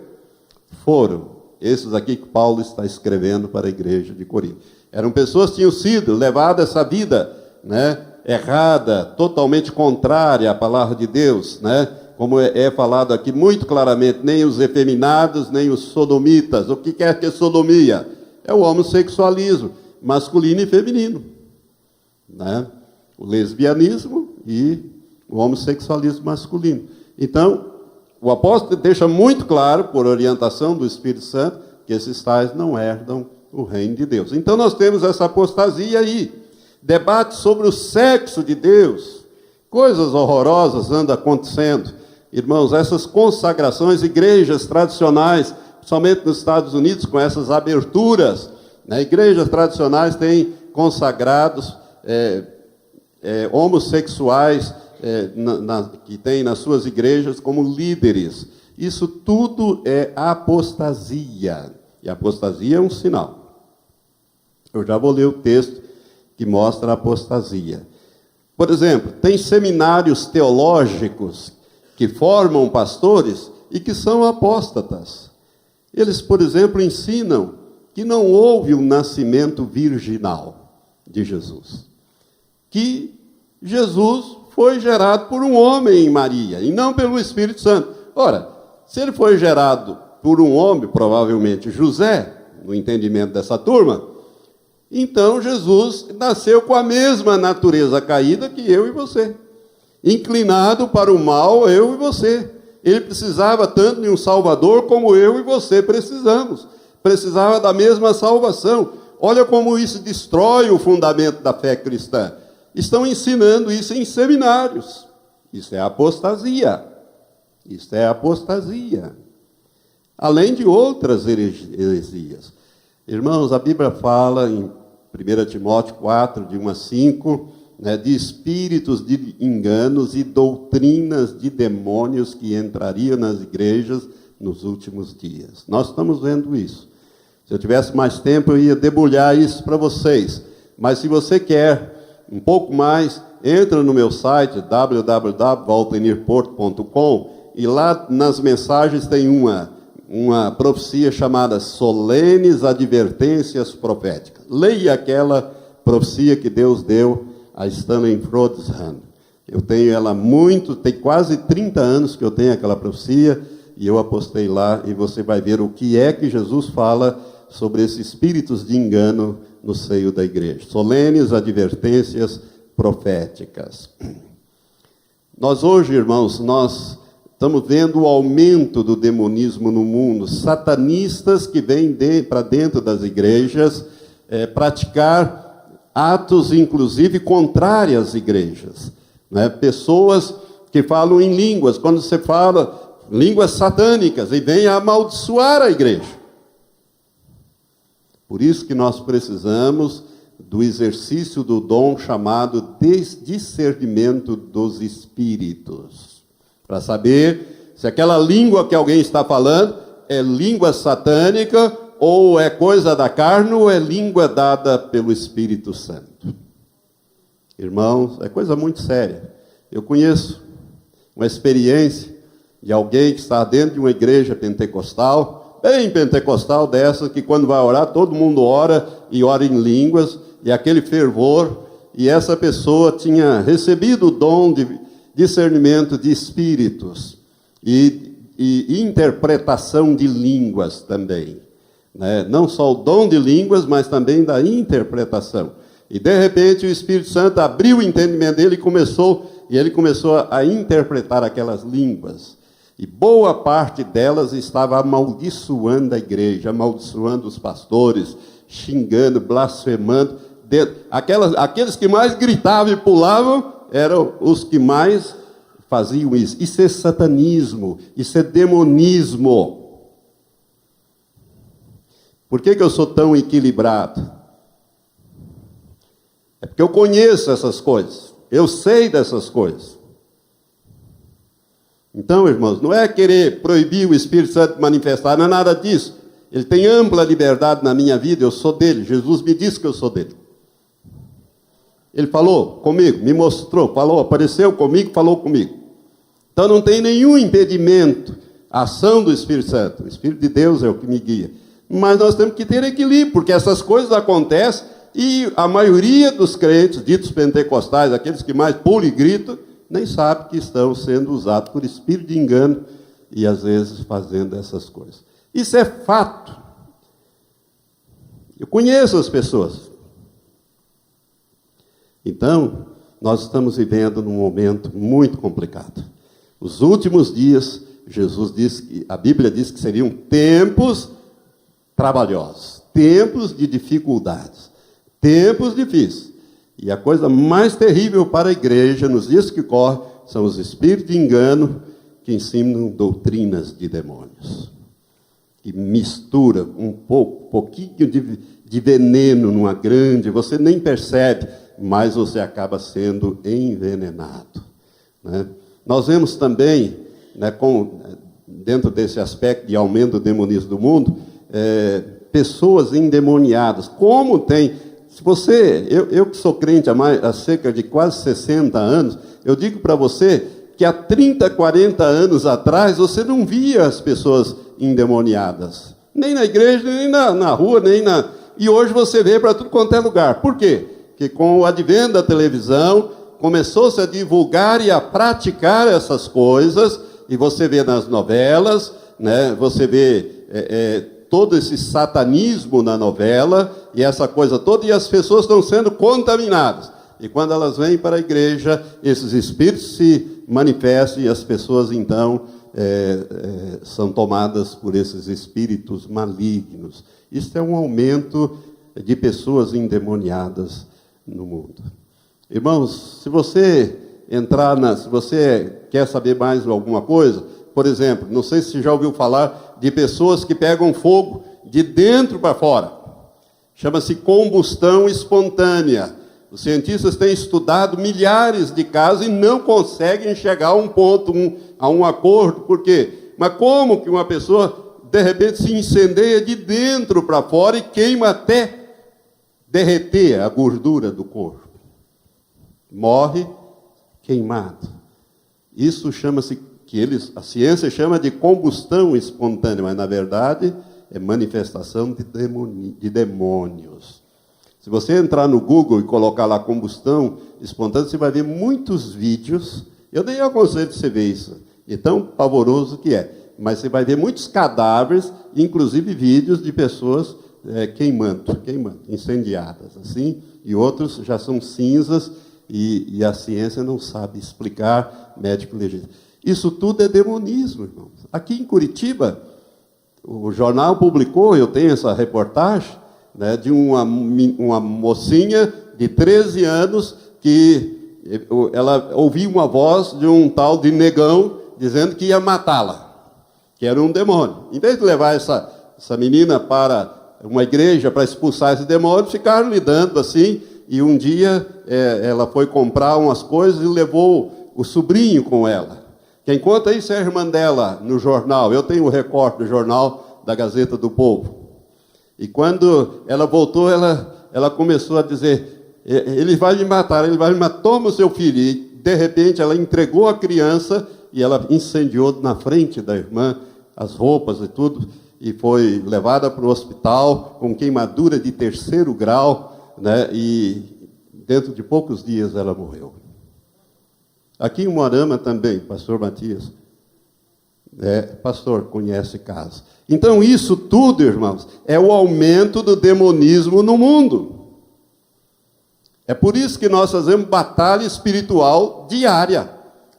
Foram. Esses aqui que Paulo está escrevendo para a igreja de Corinto. Eram pessoas que tinham sido levadas essa vida, né, errada, totalmente contrária à palavra de Deus, né? Como é falado aqui muito claramente, nem os efeminados, nem os sodomitas. O que quer que é sodomia? É o homossexualismo, masculino e feminino, né? O lesbianismo e o homossexualismo masculino. Então, o apóstolo deixa muito claro, por orientação do Espírito Santo, que esses tais não herdam o reino de Deus. Então nós temos essa apostasia aí. Debate sobre o sexo de Deus. Coisas horrorosas andam acontecendo. Irmãos, essas consagrações, igrejas tradicionais, principalmente nos Estados Unidos, com essas aberturas, né? Igrejas tradicionais têm consagrados homossexuais que têm nas suas igrejas como líderes. Isso tudo é apostasia. E a apostasia é um sinal. Eu já vou ler o texto que mostra a apostasia. Por exemplo, tem seminários teológicos que formam pastores e que são apóstatas. Eles, por exemplo, ensinam que não houve um nascimento virginal de Jesus. Que Jesus foi gerado por um homem em Maria, e não pelo Espírito Santo. Ora, se ele foi gerado por um homem, provavelmente José, no entendimento dessa turma, então Jesus nasceu com a mesma natureza caída que eu e você. Inclinado para o mal, eu e você. Ele precisava tanto de um Salvador como eu e você precisamos. Precisava da mesma salvação. Olha como isso destrói o fundamento da fé cristã. Estão ensinando isso em seminários. Isso é apostasia. Isso é apostasia. Além de outras heresias. Irmãos, a Bíblia fala em 1 Timóteo 4, de 1 a 5, né, de espíritos de enganos e doutrinas de demônios que entrariam nas igrejas nos últimos dias. Nós estamos vendo isso. Se eu tivesse mais tempo, eu ia debulhar isso para vocês. Mas se você quer um pouco mais, entra no meu site, www.valtenirporto.com, e lá nas mensagens tem uma profecia chamada Solenes Advertências Proféticas. Leia aquela profecia que Deus deu a Stanley Frodsham. Eu tenho ela tem quase 30 anos que eu tenho aquela profecia, e eu apostei lá, e você vai ver o que é que Jesus fala sobre esses espíritos de engano no seio da igreja. Solenes Advertências Proféticas. Nós hoje, irmãos, nós estamos vendo o aumento do demonismo no mundo, satanistas que vêm para dentro das igrejas praticar atos, inclusive, contrários às igrejas. Né? Pessoas que falam em línguas, quando você fala línguas satânicas, e vêm amaldiçoar a igreja. Por isso que nós precisamos do exercício do dom chamado discernimento dos espíritos, para saber se aquela língua que alguém está falando é língua satânica, ou é coisa da carne, ou é língua dada pelo Espírito Santo. Irmãos, é coisa muito séria. Eu conheço uma experiência de alguém que está dentro de uma igreja pentecostal, bem pentecostal dessa, que quando vai orar, todo mundo ora, e ora em línguas, e aquele fervor, e essa pessoa tinha recebido o dom de discernimento de espíritos, e interpretação de línguas também, né? Não só o dom de línguas, mas também da interpretação. E de repente o Espírito Santo abriu o entendimento dele e ele começou a interpretar aquelas línguas. E boa parte delas estava amaldiçoando a igreja, amaldiçoando os pastores, xingando, blasfemando. Aqueles que mais gritavam e pulavam eram os que mais faziam isso. Isso é satanismo, isso é demonismo. Por que eu sou tão equilibrado? É porque eu conheço essas coisas, eu sei dessas coisas. Então, irmãos, não é querer proibir o Espírito Santo de manifestar, não é nada disso. Ele tem ampla liberdade na minha vida, eu sou dele. Jesus me disse que eu sou dele. Ele falou comigo, me mostrou, falou, apareceu comigo, falou comigo. Então não tem nenhum impedimento à ação do Espírito Santo. O Espírito de Deus é o que me guia. Mas nós temos que ter equilíbrio, porque essas coisas acontecem e a maioria dos crentes, ditos pentecostais, aqueles que mais pulam e gritam, nem sabe que estão sendo usados por espírito de engano e, às vezes, fazendo essas coisas. Isso é fato. Eu conheço as pessoas. Então, nós estamos vivendo num momento muito complicado. Os últimos dias, a Bíblia diz que seriam tempos trabalhosos, tempos de dificuldades, tempos difíceis. E a coisa mais terrível para a igreja, nos dias que correm, são os espíritos de engano que ensinam doutrinas de demônios. Que mistura pouquinho de veneno numa grande, você nem percebe, mas você acaba sendo envenenado. Né? Nós vemos também, né, dentro desse aspecto de aumento do demonismo do mundo, pessoas endemoniadas. Como tem... Eu que sou crente há cerca de quase 60 anos, eu digo para você que há 30, 40 anos atrás, você não via as pessoas endemoniadas. Nem na igreja, nem na rua, E hoje você vê para tudo quanto é lugar. Por quê? Porque com o advento da televisão, começou-se a divulgar e a praticar essas coisas, e você vê nas novelas, né, você vê... todo esse satanismo na novela, e essa coisa toda, e as pessoas estão sendo contaminadas. E quando elas vêm para a igreja, esses espíritos se manifestam, e as pessoas, então, são tomadas por esses espíritos malignos. Isso é um aumento de pessoas endemoniadas no mundo. Irmãos, se você se você quer saber mais alguma coisa, por exemplo, não sei se você já ouviu falar de pessoas que pegam fogo de dentro para fora. Chama-se combustão espontânea. Os cientistas têm estudado milhares de casos e não conseguem chegar a um ponto, a um acordo. Por quê? Mas como que uma pessoa, de repente, se incendeia de dentro para fora e queima até derreter a gordura do corpo? Morre queimado. Isso chama-se, a ciência chama de combustão espontânea, mas na verdade é manifestação de demônios. Se você entrar no Google e colocar lá combustão espontânea, você vai ver muitos vídeos. Eu nem aconselho você ver isso, é tão pavoroso que é. Mas você vai ver muitos cadáveres, inclusive vídeos de pessoas queimando, incendiadas, assim, e outros já são cinzas, e a ciência não sabe explicar, médico legítimo. Isso tudo é demonismo, irmãos. Aqui em Curitiba, o jornal publicou, eu tenho essa reportagem, né, de uma mocinha de 13 anos que ela ouviu uma voz de um tal de negão dizendo que ia matá-la, que era um demônio. Em vez de levar essa menina para uma igreja para expulsar esse demônio, ficaram lidando assim, e um dia ela foi comprar umas coisas e levou o sobrinho com ela. Quem conta isso é a irmã dela no jornal. Eu tenho o recorte do jornal da Gazeta do Povo. E quando ela voltou, ela começou a dizer, ele vai me matar, toma o seu filho. E, de repente, ela entregou a criança e ela incendiou na frente da irmã as roupas e tudo, e foi levada para o hospital com queimadura de 3º grau, né? E dentro de poucos dias ela morreu. Aqui em Moarama também, pastor Matias, pastor, conhece casos. Então isso tudo, irmãos, é o aumento do demonismo no mundo. É por isso que nós fazemos batalha espiritual diária.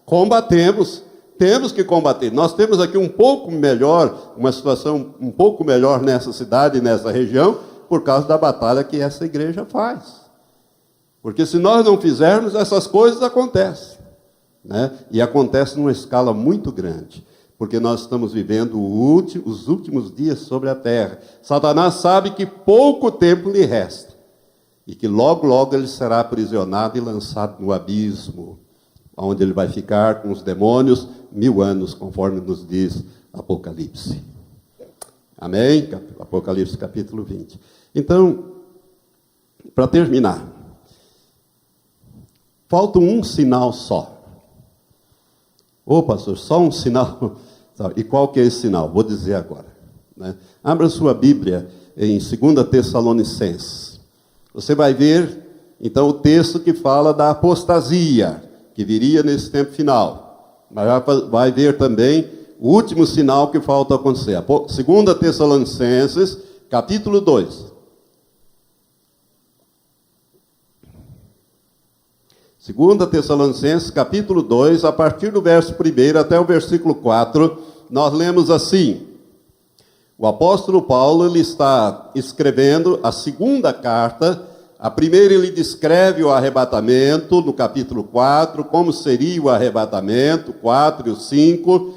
Combatemos, temos que combater. Nós temos aqui um pouco melhor, uma situação um pouco melhor nessa cidade, nessa região, por causa da batalha que essa igreja faz. Porque se nós não fizermos, essas coisas acontecem, né? E acontecem numa escala muito grande. Porque nós estamos vivendo os últimos dias sobre a terra. Satanás sabe que pouco tempo lhe resta. E que logo, logo ele será aprisionado e lançado no abismo, onde ele vai ficar com os demônios 1000 anos, conforme nos diz Apocalipse. Amém? Apocalipse capítulo 20. Então, para terminar, falta um sinal só. Ô pastor, só um sinal? E qual que é esse sinal? Vou dizer agora, né? Abra sua Bíblia em 2 Tessalonicenses. Você vai ver, então, o texto que fala da apostasia, que viria nesse tempo final. Mas vai ver também o último sinal que falta acontecer. 2 Tessalonicenses, capítulo 2. 2 Tessalonicenses, capítulo 2, a partir do verso 1 até o versículo 4, nós lemos assim. O apóstolo Paulo, ele está escrevendo a segunda carta. A primeira ele descreve o arrebatamento, no capítulo 4, como seria o arrebatamento, 4 e o 5.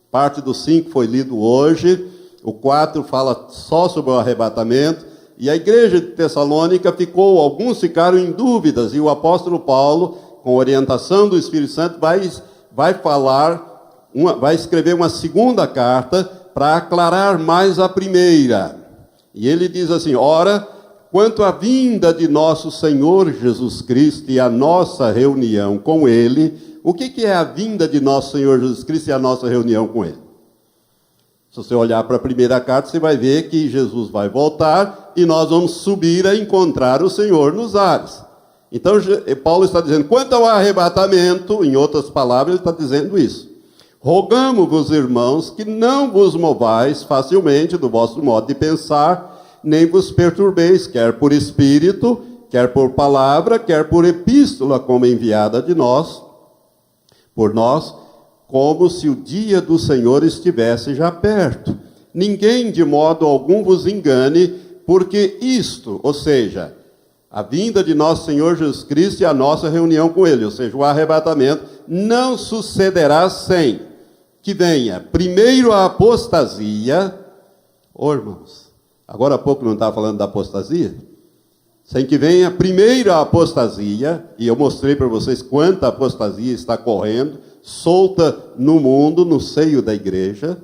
Parte do 5 foi lido hoje. O 4 fala só sobre o arrebatamento. E a igreja de Tessalônica alguns ficaram em dúvidas, e o apóstolo Paulo, com orientação do Espírito Santo, vai escrever uma segunda carta para aclarar mais a primeira. E ele diz assim: ora, quanto à vinda de nosso Senhor Jesus Cristo e a nossa reunião com Ele. O que é a vinda de nosso Senhor Jesus Cristo e a nossa reunião com Ele? Se você olhar para a primeira carta, você vai ver que Jesus vai voltar e nós vamos subir a encontrar o Senhor nos ares. Então, Paulo está dizendo, quanto ao arrebatamento, em outras palavras, ele está dizendo isso. Rogamo-vos, irmãos, que não vos movais facilmente do vosso modo de pensar, nem vos perturbeis, quer por espírito, quer por palavra, quer por epístola, como enviada por nós, como se o dia do Senhor estivesse já perto. Ninguém de modo algum vos engane, porque isto, ou seja, a vinda de nosso Senhor Jesus Cristo e a nossa reunião com Ele, ou seja, o arrebatamento, não sucederá sem que venha primeiro a apostasia. Irmãos, Agora há pouco não estava falando da apostasia? Sem que venha a primeira apostasia, e eu mostrei para vocês quanta apostasia está correndo, solta no mundo, no seio da igreja.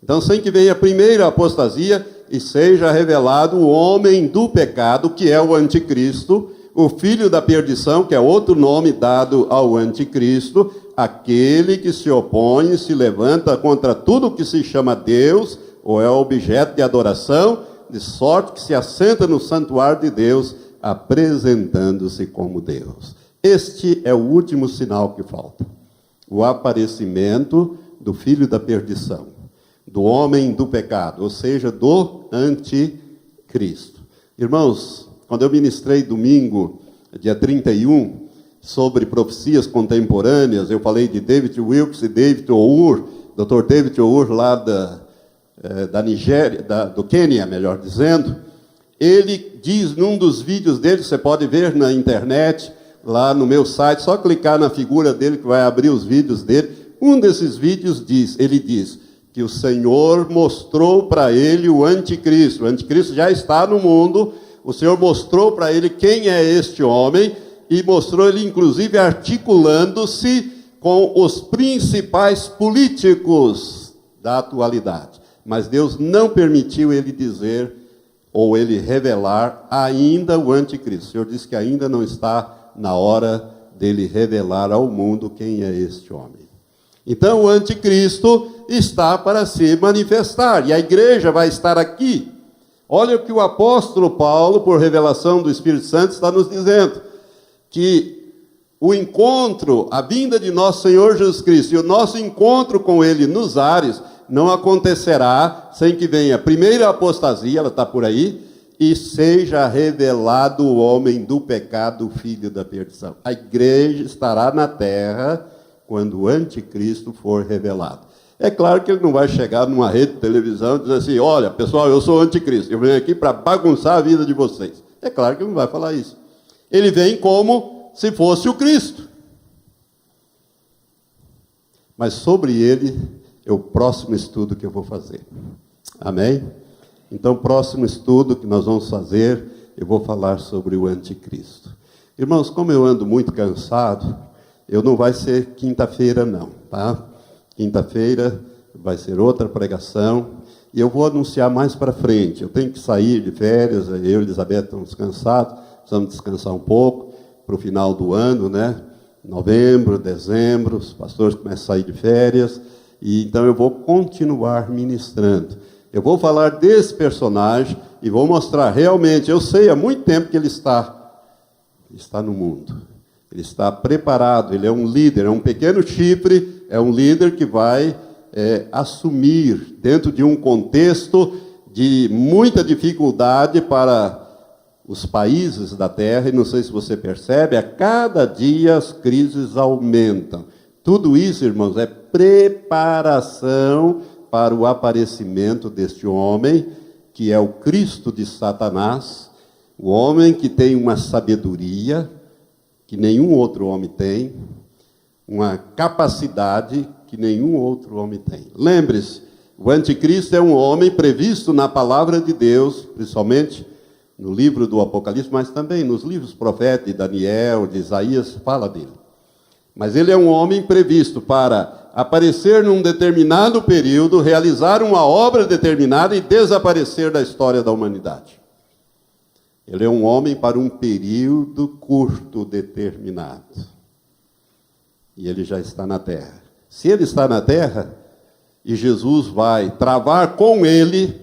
Então, sem que venha a primeira apostasia e seja revelado o homem do pecado, que é o anticristo, o filho da perdição, que é outro nome dado ao anticristo, aquele que se opõe e se levanta contra tudo que se chama Deus, ou é objeto de adoração, de sorte que se assenta no santuário de Deus, apresentando-se como Deus. Este é o último sinal que falta. O aparecimento do filho da perdição, do homem do pecado, ou seja, do anticristo. Irmãos, quando eu ministrei domingo, dia 31, sobre profecias contemporâneas, eu falei de David Wilkes e David Our, Dr. David Our, lá da Nigéria, do Quênia, melhor dizendo. Ele diz num dos vídeos dele, você pode ver na internet, lá no meu site, só clicar na figura dele que vai abrir os vídeos dele. Um desses vídeos ele diz que o Senhor mostrou para ele o anticristo. O anticristo já está no mundo, o Senhor mostrou para ele quem é este homem, e mostrou ele, inclusive, articulando-se com os principais políticos da atualidade. Mas Deus não permitiu ele dizer, ou ele revelar ainda o anticristo. O Senhor disse que ainda não está na hora dele revelar ao mundo quem é este homem. Então, o anticristo está para se manifestar, e a igreja vai estar aqui. Olha o que o apóstolo Paulo, por revelação do Espírito Santo, está nos dizendo, que o encontro, a vinda de nosso Senhor Jesus Cristo, e o nosso encontro com Ele nos ares, não acontecerá sem que venha a primeira apostasia, ela está por aí, e seja revelado o homem do pecado, o filho da perdição. A igreja estará na terra quando o anticristo for revelado. É claro que ele não vai chegar numa rede de televisão e dizer assim, olha, pessoal, eu sou o anticristo, eu venho aqui para bagunçar a vida de vocês. É claro que ele não vai falar isso. Ele vem como se fosse o Cristo. Mas sobre ele é o próximo estudo que eu vou fazer. Amém? Então, o próximo estudo que nós vamos fazer, eu vou falar sobre o anticristo. Irmãos, como eu ando muito cansado, não vai ser quinta-feira não, tá? Quinta-feira vai ser outra pregação, e eu vou anunciar mais para frente. Eu tenho que sair de férias, eu e Elizabeth estamos cansados, precisamos descansar um pouco para o final do ano, né? Novembro, dezembro, os pastores começam a sair de férias, e então eu vou continuar ministrando. Eu vou falar desse personagem e vou mostrar realmente, eu sei há muito tempo que ele está no mundo. Ele está preparado, ele é um líder, é um pequeno chifre, é um líder que vai assumir dentro de um contexto de muita dificuldade para os países da terra, e não sei se você percebe, a cada dia as crises aumentam. Tudo isso, irmãos, é preparação para o aparecimento deste homem, que é o Cristo de Satanás, o homem que tem uma sabedoria que nenhum outro homem tem, uma capacidade que nenhum outro homem tem. Lembre-se, o anticristo é um homem previsto na palavra de Deus, principalmente no livro do Apocalipse, mas também nos livros proféticos de Daniel, de Isaías, fala dele. Mas ele é um homem previsto para aparecer num determinado período, realizar uma obra determinada e desaparecer da história da humanidade. Ele é um homem para um período curto determinado. E ele já está na terra. Se ele está na terra, e Jesus vai travar com ele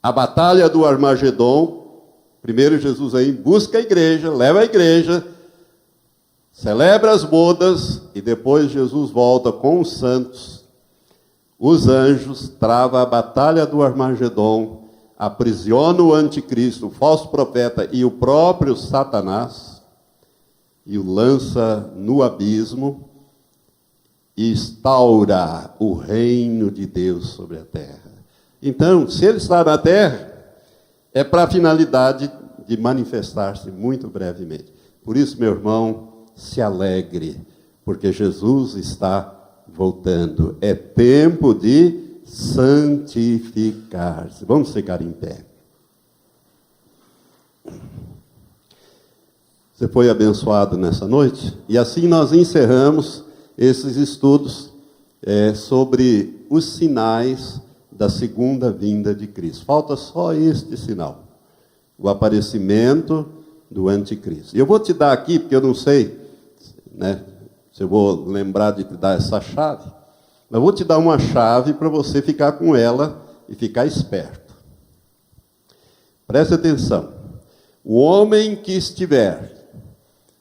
a batalha do Armagedon, primeiro Jesus aí busca a igreja, leva a igreja, celebra as bodas, e depois Jesus volta com os santos, os anjos, trava a batalha do Armagedon, aprisiona o anticristo, o falso profeta e o próprio Satanás, e o lança no abismo, e instaura o reino de Deus sobre a terra. Então, se ele está na terra, é para a finalidade de manifestar-se muito brevemente. Por isso, meu irmão, se alegre, porque Jesus está voltando. É tempo de santificar-se. Vamos ficar em pé. Você foi abençoado nessa noite? E assim nós encerramos esses estudos sobre os sinais da segunda vinda de Cristo. Falta só este sinal, o aparecimento do anticristo. E eu vou te dar aqui, porque eu não sei, né, se eu vou lembrar de te dar essa chave, mas eu vou te dar uma chave para você ficar com ela e ficar esperto. Preste atenção. O homem que estiver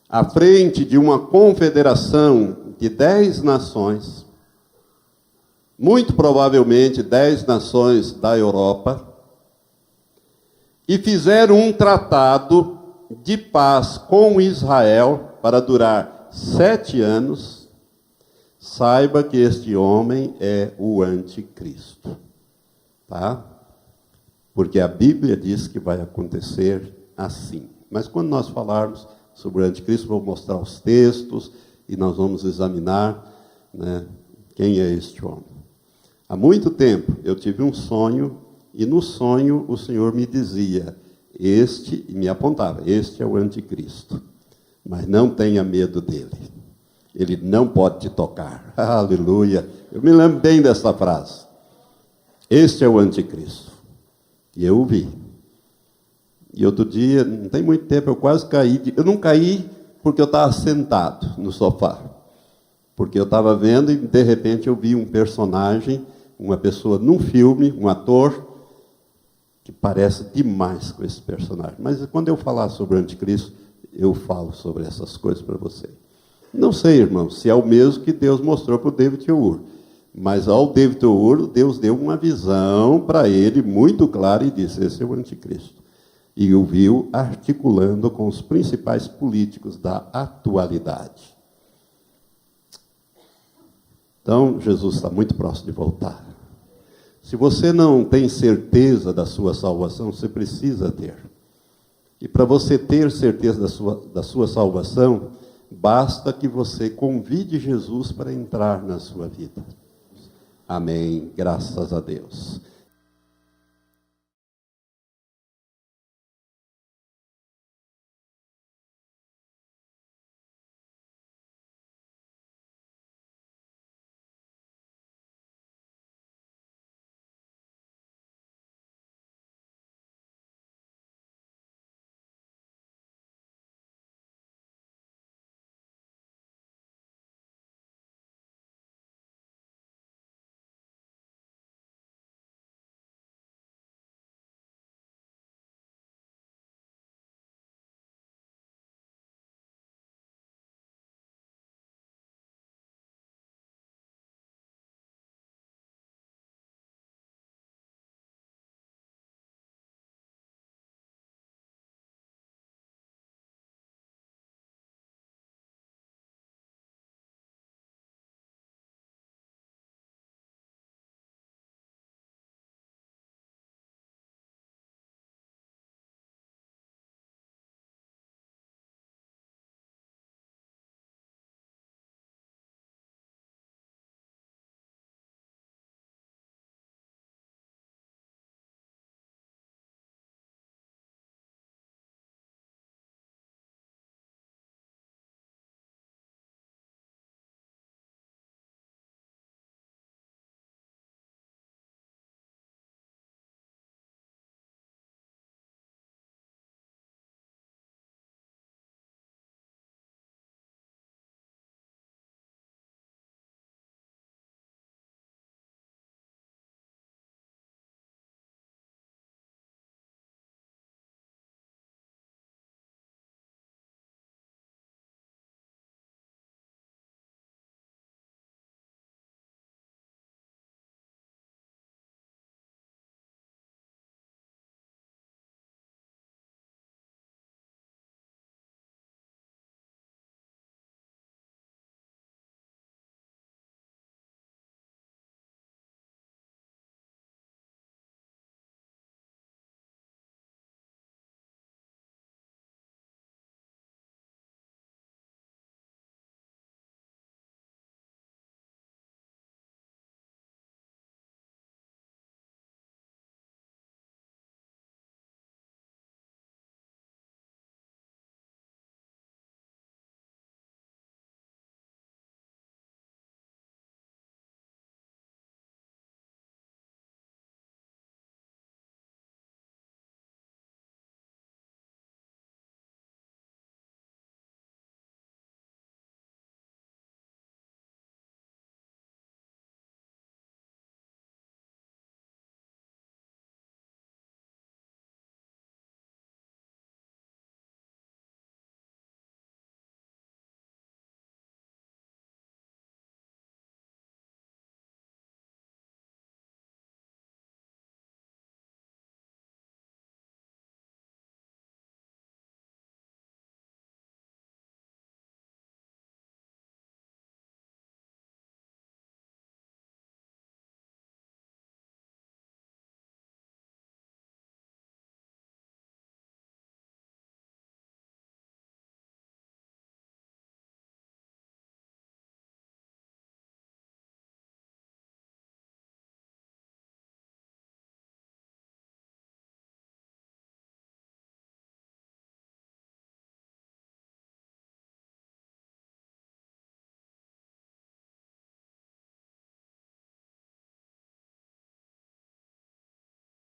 à frente de uma confederação de 10 nações, muito provavelmente 10 nações da Europa, e fizer um tratado de paz com Israel para durar 7 anos, saiba que este homem é o anticristo. Tá? Porque a Bíblia diz que vai acontecer assim. Mas quando nós falarmos sobre o anticristo, vou mostrar os textos e nós vamos examinar, né, quem é este homem. Há muito tempo eu tive um sonho, e no sonho o Senhor me dizia, e me apontava, este é o anticristo, mas não tenha medo dele, ele não pode te tocar. Aleluia! Eu me lembro bem dessa frase. Este é o anticristo. E eu o vi. E outro dia, não tem muito tempo, eu quase caí. Eu não caí porque eu estava sentado no sofá. Porque eu estava vendo e, de repente, eu vi um personagem, uma pessoa num filme, um ator, que parece demais com esse personagem. Mas quando eu falar sobre o anticristo, eu falo sobre essas coisas para você. Não sei, irmão, se é o mesmo que Deus mostrou para o David Ur. Mas ao David Ur, Deus deu uma visão para ele muito clara e disse, esse é o anticristo. E o viu articulando com os principais políticos da atualidade. Então, Jesus está muito próximo de voltar. Se você não tem certeza da sua salvação, você precisa ter. E para você ter certeza da sua salvação, basta que você convide Jesus para entrar na sua vida. Amém. Graças a Deus.